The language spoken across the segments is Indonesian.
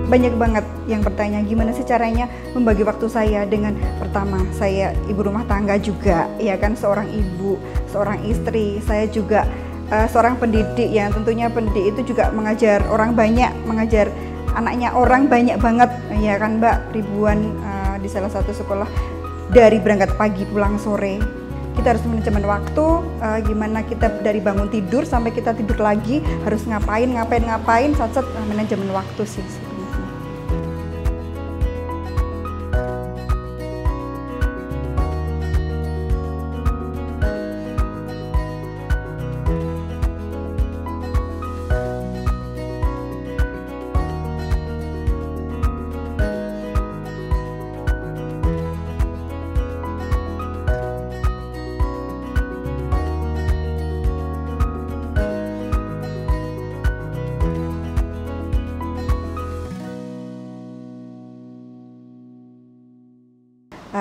banyak banget yang bertanya gimana sih caranya membagi waktu saya dengan pertama saya ibu rumah tangga juga, ya kan, seorang ibu, seorang istri, saya juga seorang pendidik yang tentunya pendidik itu juga mengajar orang banyak, mengajar anaknya orang banyak banget, ya kan Mbak, ribuan di salah satu sekolah dari berangkat pagi pulang sore. Kita harus manajemen waktu, gimana kita dari bangun tidur sampai kita tidur lagi harus ngapain, manajemen waktu sih.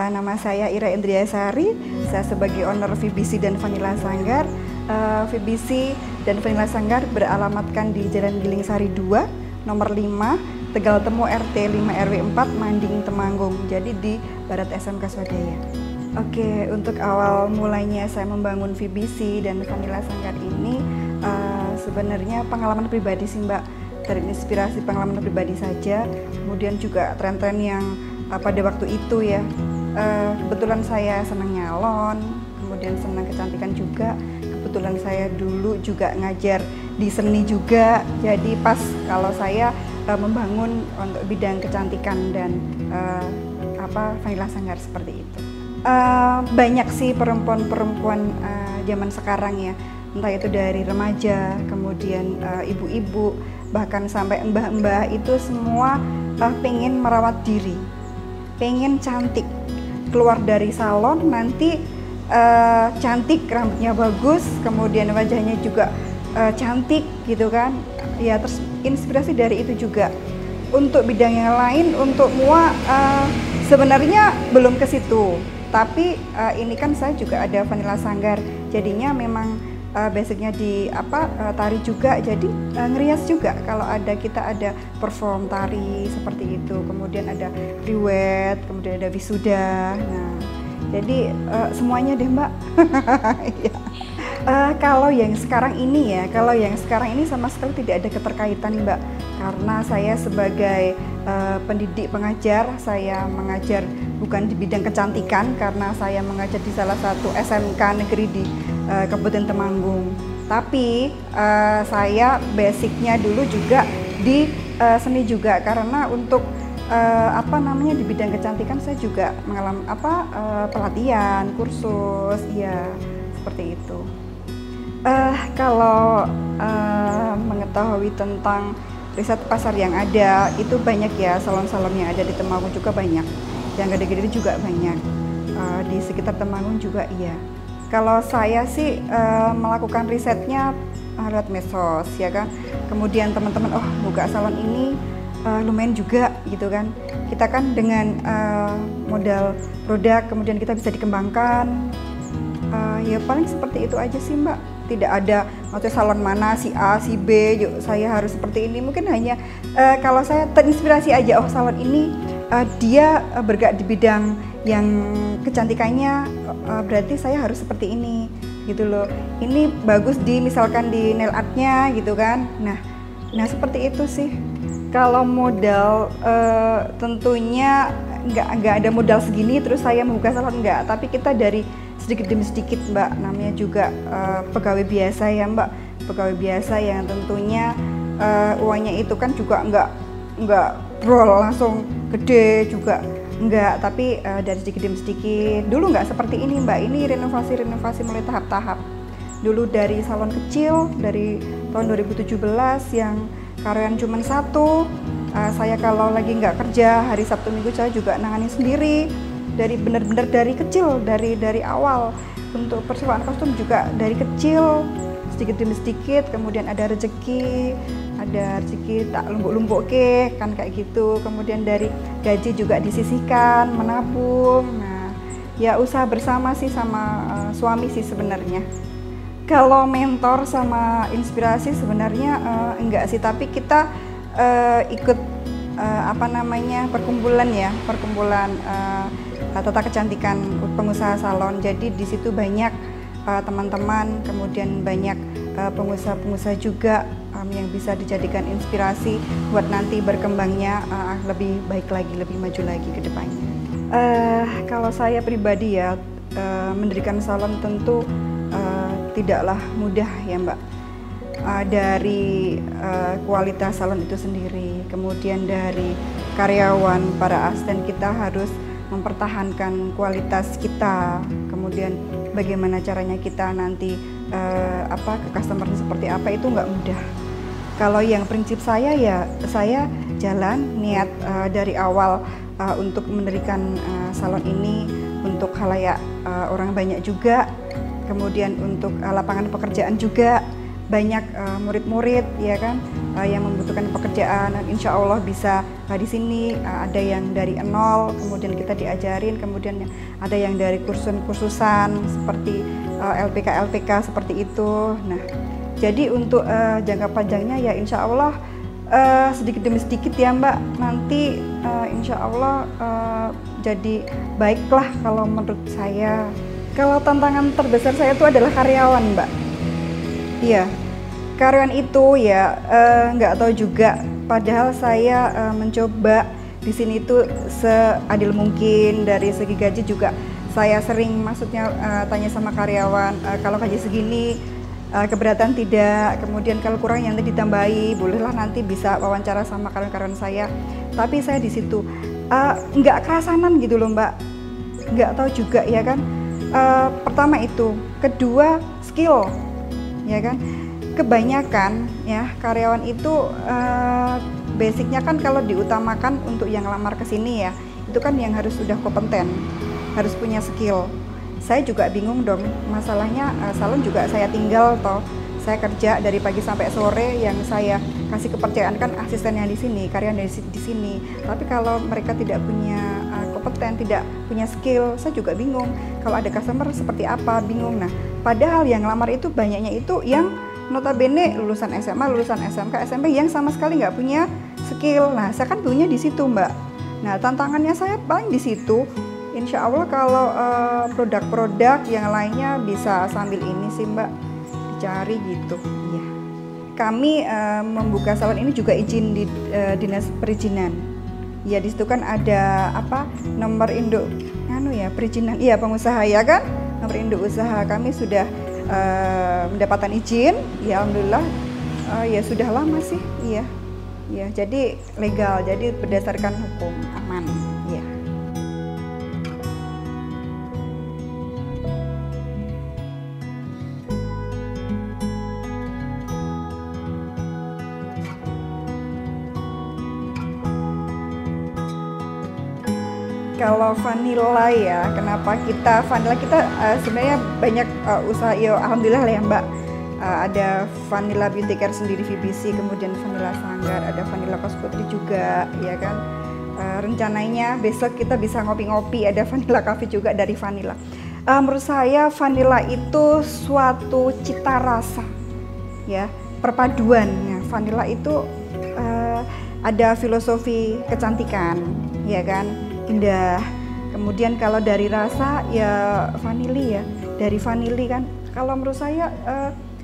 Nama saya Ira Indriasari, saya sebagai owner VBC dan Vanilla Sanggar. VBC dan Vanilla Sanggar beralamatkan di Jalan Giling Sari 2, nomor 5, Tegal Temu RT 5 RW 4, Manding, Temanggung. Jadi di Barat SMK Swadaya. Oke, untuk awal mulainya saya membangun VBC dan Vanilla Sanggar ini sebenarnya pengalaman pribadi sih Mbak. Terinspirasi pengalaman pribadi saja, kemudian juga tren-tren yang pada waktu itu ya. Kebetulan saya senang nyalon, kemudian senang kecantikan juga. Kebetulan saya dulu juga ngajar di seni juga. Jadi pas kalau saya membangun untuk bidang kecantikan dan Vanilla Sanggar seperti itu. Banyak sih perempuan-perempuan zaman sekarang ya, entah itu dari remaja, kemudian ibu-ibu, bahkan sampai mbah-mbah itu semua pengen merawat diri, pengen cantik. Keluar dari salon nanti cantik, rambutnya bagus, kemudian wajahnya juga cantik gitu kan. Ya terus inspirasi dari itu juga. Untuk bidang yang lain, untuk mua sebenarnya belum ke situ. Tapi ini kan saya juga ada Vanilla Sanggar. Jadinya memang basicnya di tari juga, jadi ngerias juga kalau kita ada perform tari seperti itu, kemudian ada riwet, kemudian ada wisuda. Nah jadi semuanya deh Mbak. Kalau yang sekarang ini sama sekali tidak ada keterkaitan Mbak, karena saya sebagai pendidik pengajar, saya mengajar bukan di bidang kecantikan karena saya mengajar di salah satu SMK negeri di Kabupaten Temanggung. Tapi saya basicnya dulu juga di seni juga, karena untuk di bidang kecantikan saya juga mengalami pelatihan, kursus, ya seperti itu. Kalau mengetahui tentang riset pasar yang ada, itu banyak ya, salon-salon yang ada di Temanggung juga banyak, yang gede-gede juga banyak, di sekitar Temanggung juga iya. Kalau saya sih melakukan risetnya lewat medsos ya kan, kemudian teman-teman buka salon ini lumayan juga gitu kan. Kita kan dengan modal produk kemudian kita bisa dikembangkan, ya paling seperti itu aja sih Mbak. Tidak ada maksudnya salon mana si A si B yuk saya harus seperti ini, mungkin hanya kalau saya terinspirasi aja, salon ini dia bergerak di bidang yang kecantikannya, berarti saya harus seperti ini gitu loh. Ini bagus misalkan di nail artnya gitu kan. Nah seperti itu sih. Kalau modal tentunya nggak ada modal segini terus saya membuka salon, nggak. Tapi kita dari sedikit demi sedikit Mbak, namanya juga pegawai biasa ya Mbak, pegawai biasa yang tentunya uangnya itu kan juga nggak brol langsung gede juga. Enggak, tapi dari sedikit demi sedikit. Dulu nggak seperti ini Mbak, ini renovasi mulai tahap-tahap. Dulu dari salon kecil, dari tahun 2017 yang karyawan cuma satu. Saya kalau lagi nggak kerja, hari Sabtu Minggu saya juga nangani sendiri. Dari benar-benar dari kecil, dari awal. Untuk persewaan kostum juga dari kecil, sedikit demi sedikit, kemudian ada rezeki tak lumbuk-lumbuk kan kayak gitu. Kemudian dari gaji juga disisihkan, menabung. Nah, ya usaha bersama sih sama suami sih sebenarnya. Kalau mentor sama inspirasi sebenarnya enggak sih, tapi kita ikut perkumpulan ya, perkumpulan tata kecantikan pengusaha salon. Jadi di situ banyak teman-teman, kemudian banyak pengusaha-pengusaha juga yang bisa dijadikan inspirasi buat nanti berkembangnya lebih baik lagi, lebih maju lagi ke depannya. Kalau saya pribadi ya, mendirikan salon tentu tidaklah mudah ya Mbak. Dari kualitas salon itu sendiri, kemudian dari karyawan, para asisten kita harus mempertahankan kualitas kita, kemudian bagaimana caranya kita nanti ke customer seperti apa, itu nggak mudah. Kalau yang prinsip saya ya, saya jalan niat dari awal untuk mendirikan salon ini untuk khalayak orang banyak juga, kemudian untuk lapangan pekerjaan juga. Banyak murid-murid ya kan yang membutuhkan pekerjaan, dan insya Allah bisa di sini ada yang dari nol, kemudian kita diajarin, kemudian ada yang dari kursusan seperti LPK seperti itu. Nah, jadi untuk jangka panjangnya ya insya Allah sedikit demi sedikit ya Mbak, nanti insya Allah jadi baiklah kalau menurut saya. Kalau tantangan terbesar saya itu adalah karyawan Mbak. Iya, karyawan itu ya nggak tahu juga. Padahal saya mencoba di sini itu seadil mungkin. Dari segi gaji juga saya sering tanya sama karyawan, kalau gaji segini keberatan tidak. Kemudian kalau kurang nanti ditambahi, bolehlah nanti bisa wawancara sama karyawan-karyawan saya. Tapi saya di situ nggak kerasanan gitu loh Mbak. Nggak tahu juga ya kan. Pertama itu, kedua skill. Ya kan, kebanyakan ya karyawan itu basicnya kan kalau diutamakan untuk yang lamar ke sini ya, itu kan yang harus sudah kompeten, harus punya skill. Saya juga bingung dong, masalahnya salon juga saya tinggal toh, saya kerja dari pagi sampai sore, yang saya kasih kepercayaan kan asistennya di sini, karyawan di sini. Tapi kalau mereka tidak punya kompeten, tidak punya skill, saya juga bingung. Kalau ada customer seperti apa, bingung. Nah, padahal yang lamar itu banyaknya itu yang notabene lulusan SMA, lulusan SMK, SMP yang sama sekali nggak punya skill. Nah, saya kan punya di situ Mbak. Nah, tantangannya saya paling di situ. Insya Allah kalau produk-produk yang lainnya bisa sambil ini sih Mbak, dicari gitu. Ya. Kami membuka salon ini juga izin di dinas perizinan. Ya di situ kan ada nomor induk perizinan, iya pengusaha ya kan, nomor induk usaha. Kami sudah mendapatkan izin, ya alhamdulillah ya sudah lama sih, iya ya, jadi legal, jadi berdasarkan hukum aman ya. Kalau vanilla ya, kenapa vanilla kita sebenarnya banyak usaha, ya alhamdulillah lah ya Mbak. Ada vanilla beauty care sendiri VBC, kemudian vanilla Sanggar, ada vanilla Kos Putri juga, ya kan. Rencananya besok kita bisa ngopi-ngopi, ada vanilla cafe juga dari vanilla. Menurut saya vanilla itu suatu cita rasa, ya perpaduannya. Vanilla itu ada filosofi kecantikan, ya kan. Indah. Kemudian kalau dari rasa ya vanili ya, dari vanili kan. Kalau menurut saya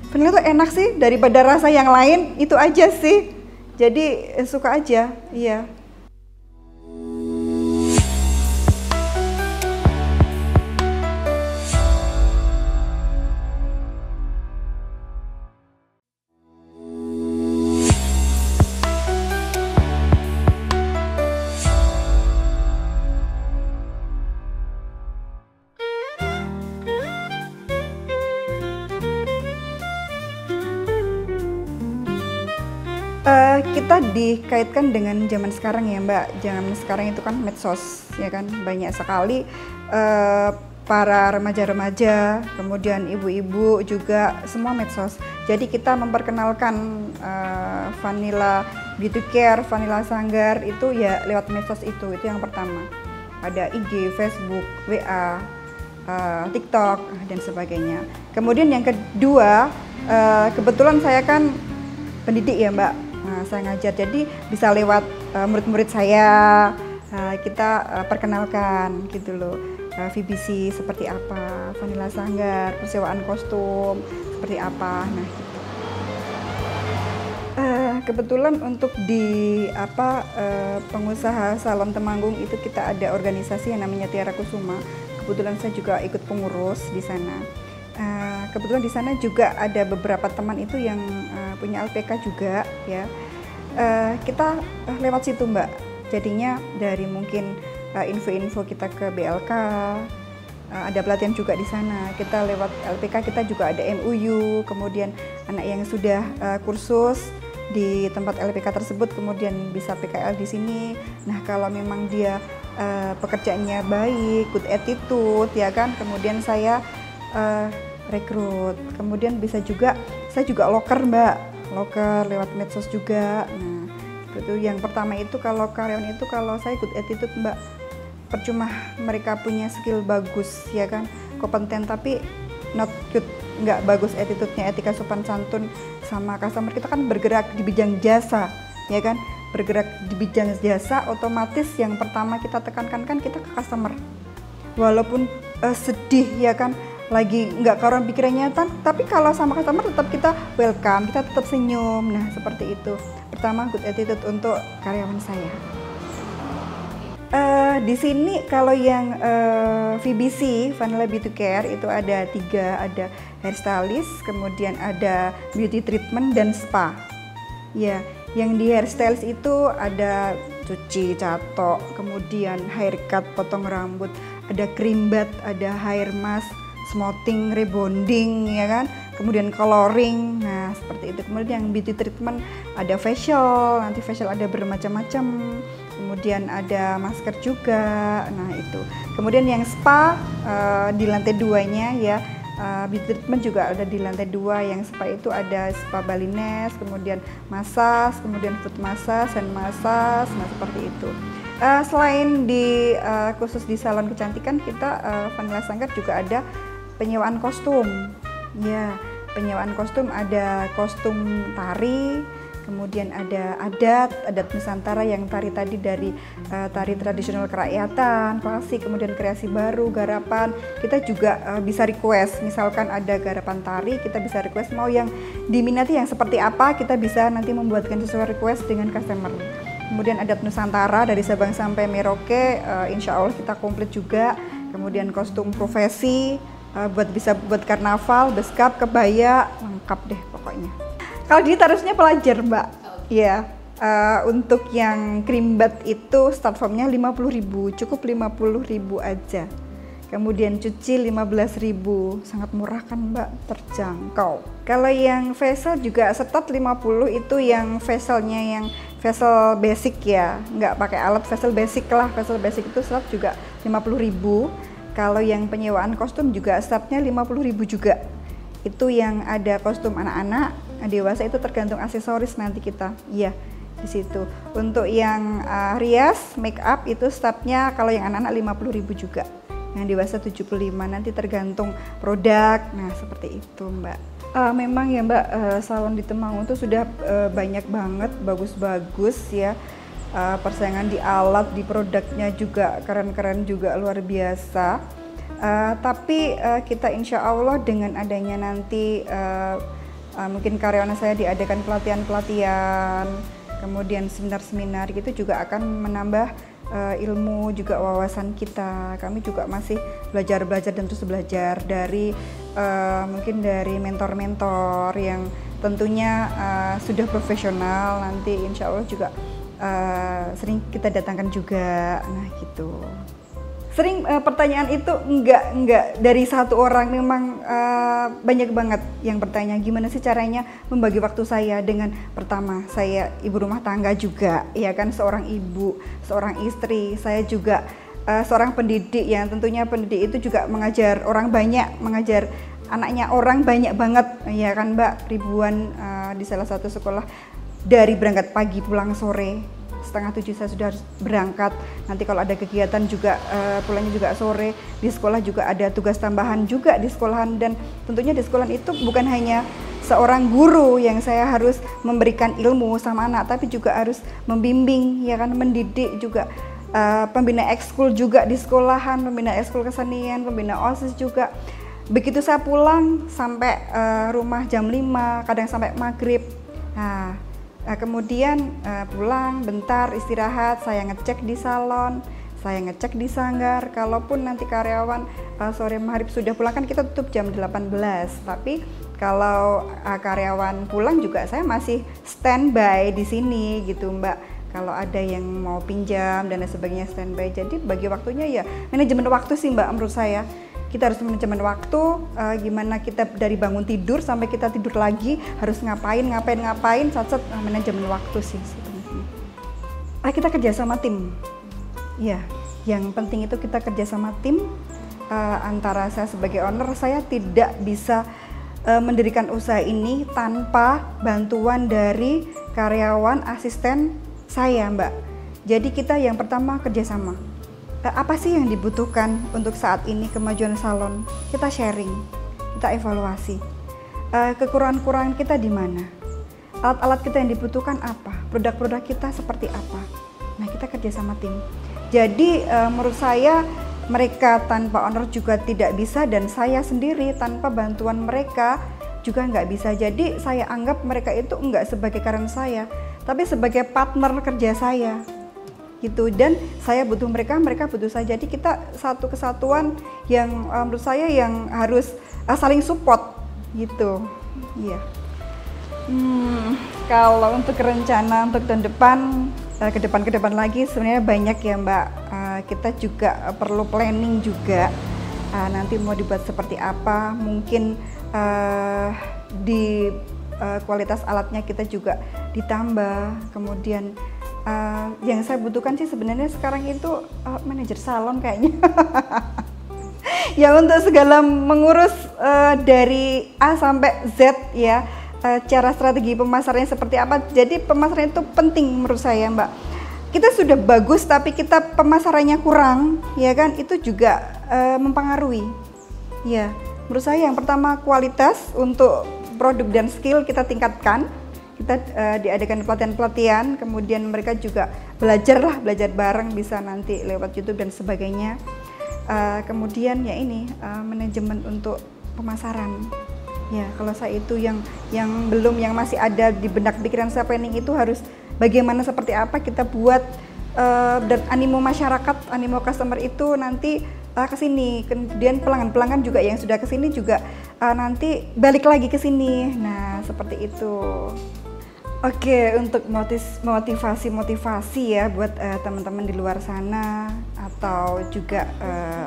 vanili itu enak sih, daripada rasa yang lain, itu aja sih. Jadi suka aja, iya. Kita dikaitkan dengan zaman sekarang ya Mbak. Zaman sekarang itu kan medsos ya kan, banyak sekali para remaja-remaja, kemudian ibu-ibu juga semua medsos. Jadi kita memperkenalkan vanilla beauty care, vanilla Sanggar itu ya lewat medsos itu yang pertama. Ada IG, Facebook, WA, TikTok dan sebagainya. Kemudian yang kedua, kebetulan saya kan pendidik ya Mbak. Nah, saya ngajar, jadi bisa lewat murid-murid saya, kita perkenalkan gitu loh. VBC seperti apa, Vanilla Sanggar, persewaan kostum seperti apa. Nah, gitu. Kebetulan untuk di pengusaha salon Temanggung itu kita ada organisasi yang namanya Tiara Kusuma. Kebetulan saya juga ikut pengurus di sana. Kebetulan di sana juga ada beberapa teman itu yang punya LPK juga ya. Kita lewat situ Mbak. Jadinya dari mungkin info-info kita ke BLK, ada pelatihan juga di sana. Kita lewat LPK kita juga ada MUU, kemudian anak yang sudah kursus di tempat LPK tersebut kemudian bisa PKL di sini. Nah, kalau memang dia pekerjaannya baik, good attitude ya kan, kemudian saya rekrut. Kemudian bisa juga saya juga loker Mbak, loker lewat medsos juga. Nah, itu yang pertama itu kalau karyawan itu kalau saya good attitude Mbak, percuma mereka punya skill bagus ya kan, kompeten tapi not good, nggak bagus attitude-nya, etika sopan santun sama customer. Kita kan bergerak di bidang jasa ya kan, bergerak di bidang jasa otomatis yang pertama kita tekankan kan kita ke customer. Walaupun sedih ya kan, lagi nggak karuan pikirannya tapi kalau sama customer tetap kita welcome, kita tetap senyum. Nah, seperti itu. Pertama good attitude untuk karyawan saya. Di sini kalau yang VBC, Vanilla Beauty Care itu ada 3, ada hairstylist, kemudian ada beauty treatment dan spa. Ya, yang di hairstylist itu ada cuci, catok, kemudian haircut, potong rambut, ada cream bath, ada hair mask, smoothing, rebonding ya kan, kemudian coloring. Nah, seperti itu. Kemudian yang beauty treatment ada facial, nanti facial ada bermacam-macam, kemudian ada masker juga. Nah, itu. Kemudian yang spa di lantai 2-nya ya, beauty treatment juga ada di lantai 2. Yang spa itu ada spa Balinese, kemudian massage, kemudian foot massage, hand massage. Nah, seperti itu. Selain di khusus di salon kecantikan, kita Vanilla Sanggar juga ada penyewaan kostum. Ya, penyewaan kostum, ada kostum tari, kemudian ada adat Nusantara yang tari tadi dari tari tradisional kerakyatan, klasik, kemudian kreasi baru, garapan. Kita juga bisa request, misalkan ada garapan tari, kita bisa request mau yang diminati yang seperti apa, kita bisa nanti membuatkan sesuai request dengan customer. Kemudian adat Nusantara dari Sabang sampai Merauke, insya Allah kita komplit juga. Kemudian kostum profesi, buat karnaval, beskap, kebaya, lengkap deh pokoknya. Kalau di harusnya pelajar Mbak, ya. Untuk yang cream bath itu start formnya 50.000, cukup 50.000 aja. Kemudian cuci 15.000, sangat murah kan Mbak, terjangkau. Kalau yang facial juga start 50, itu yang facialnya yang facial basic ya, nggak pakai alat, facial basic lah. Facial basic itu start juga 50.000. Kalau yang penyewaan kostum juga startnya 50.000 juga. Itu yang ada kostum anak-anak, dewasa itu tergantung aksesoris nanti kita. Iya, di situ. Untuk yang rias, make up itu startnya kalau yang anak-anak 50.000 juga. Yang dewasa 75, nanti tergantung produk. Nah, seperti itu Mbak. Memang ya Mbak, salon di Temanggung itu sudah banyak banget, bagus-bagus ya. Persaingan di alat, di produknya juga keren-keren juga, luar biasa. Tapi kita insya Allah dengan adanya nanti mungkin karyawan saya diadakan pelatihan-pelatihan, kemudian seminar-seminar gitu juga akan menambah ilmu juga wawasan kita. Kami juga masih belajar dan terus belajar dari mungkin dari mentor-mentor yang tentunya sudah profesional. Nanti insya Allah juga sering kita datangkan juga. Nah, gitu. Sering pertanyaan itu enggak dari satu orang, memang banyak banget yang bertanya gimana sih caranya membagi waktu saya dengan, pertama saya ibu rumah tangga juga ya kan, seorang ibu, seorang istri, saya juga seorang pendidik yang tentunya pendidik itu juga mengajar orang banyak, mengajar anaknya orang banyak banget ya kan Mbak, ribuan di salah satu sekolah, dari berangkat pagi pulang sore 6:30 saya sudah harus berangkat. Nanti kalau ada kegiatan juga pulangnya juga sore. Di sekolah juga ada tugas tambahan juga di sekolahan, dan tentunya di sekolah itu bukan hanya seorang guru yang saya harus memberikan ilmu sama anak, tapi juga harus membimbing, ya kan, mendidik juga. Pembina ekskul juga di sekolahan, pembina ekskul kesenian, pembina OSIS juga. Begitu saya pulang sampai rumah jam 5, kadang sampai maghrib. Nah, kemudian pulang bentar istirahat, saya ngecek di salon, saya ngecek di sanggar. Kalaupun nanti karyawan sore maghrib sudah pulang, kan kita tutup jam 18. Tapi kalau karyawan pulang juga saya masih standby di sini gitu, Mbak. Kalau ada yang mau pinjam dan lain sebagainya, standby. Jadi bagi waktunya ya manajemen waktu sih, Mbak, menurut saya. Kita harus manajemen waktu, gimana kita dari bangun tidur sampai kita tidur lagi harus ngapain, sat-sat, manajemen waktu sih sebenarnya. Kita kerja sama tim. Ya, yang penting itu kita kerja sama tim. Antara saya sebagai owner, saya tidak bisa mendirikan usaha ini tanpa bantuan dari karyawan, asisten saya, Mbak. Jadi kita yang pertama kerjasama. Apa sih yang dibutuhkan untuk saat ini kemajuan salon? Kita sharing, kita evaluasi. Kekurangan-kekurangan kita di mana? Alat-alat kita yang dibutuhkan apa? Produk-produk kita seperti apa? Nah, kita kerjasama tim. Jadi menurut saya mereka tanpa owner juga tidak bisa, dan saya sendiri tanpa bantuan mereka juga nggak bisa. Jadi saya anggap mereka itu nggak sebagai karyawan saya, tapi sebagai partner kerja saya gitu. Dan saya butuh mereka, mereka butuh saya. Jadi kita satu kesatuan yang menurut saya yang harus saling support gitu. Iya. Kalau untuk rencana untuk tahun depan, ke depan lagi sebenarnya banyak ya, Mbak. Kita juga perlu planning juga. Nanti mau dibuat seperti apa? Mungkin di kualitas alatnya kita juga ditambah. Kemudian yang saya butuhkan sih sebenarnya sekarang itu manajer salon kayaknya. Ya, untuk segala mengurus dari A sampai Z ya, cara strategi pemasarannya seperti apa. Jadi pemasaran itu penting menurut saya, Mbak. Kita sudah bagus tapi kita pemasarannya kurang, ya kan, itu juga mempengaruhi. Ya, menurut saya yang pertama kualitas untuk produk dan skill kita tingkatkan. Kita diadakan pelatihan-pelatihan, kemudian mereka juga belajar bareng, bisa nanti lewat YouTube dan sebagainya. Kemudian ya ini manajemen untuk pemasaran. Ya, kalau saya itu yang belum, yang masih ada di benak pikiran saya, planning itu harus bagaimana, seperti apa kita buat dan animo masyarakat, animo customer itu nanti ke sini. Kemudian pelanggan-pelanggan juga yang sudah ke sini juga nanti balik lagi ke sini. Nah, seperti itu. Oke, untuk motivasi ya buat teman-teman di luar sana atau juga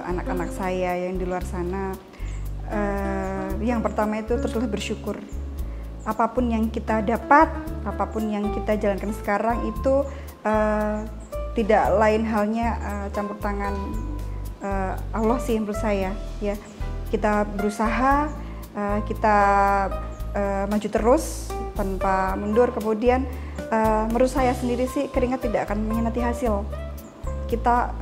anak-anak saya yang di luar sana. Yang pertama itu teruslah bersyukur. Apapun yang kita dapat, apapun yang kita jalankan sekarang itu tidak lain halnya campur tangan Allah sih menurut saya ya. Kita berusaha, kita maju terus tanpa mundur. Kemudian menurut saya sendiri sih keringat tidak akan mengkhianati hasil. Kita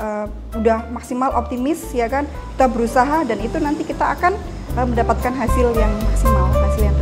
udah maksimal optimis ya kan, kita berusaha dan itu nanti kita akan mendapatkan hasil yang maksimal, hasil yang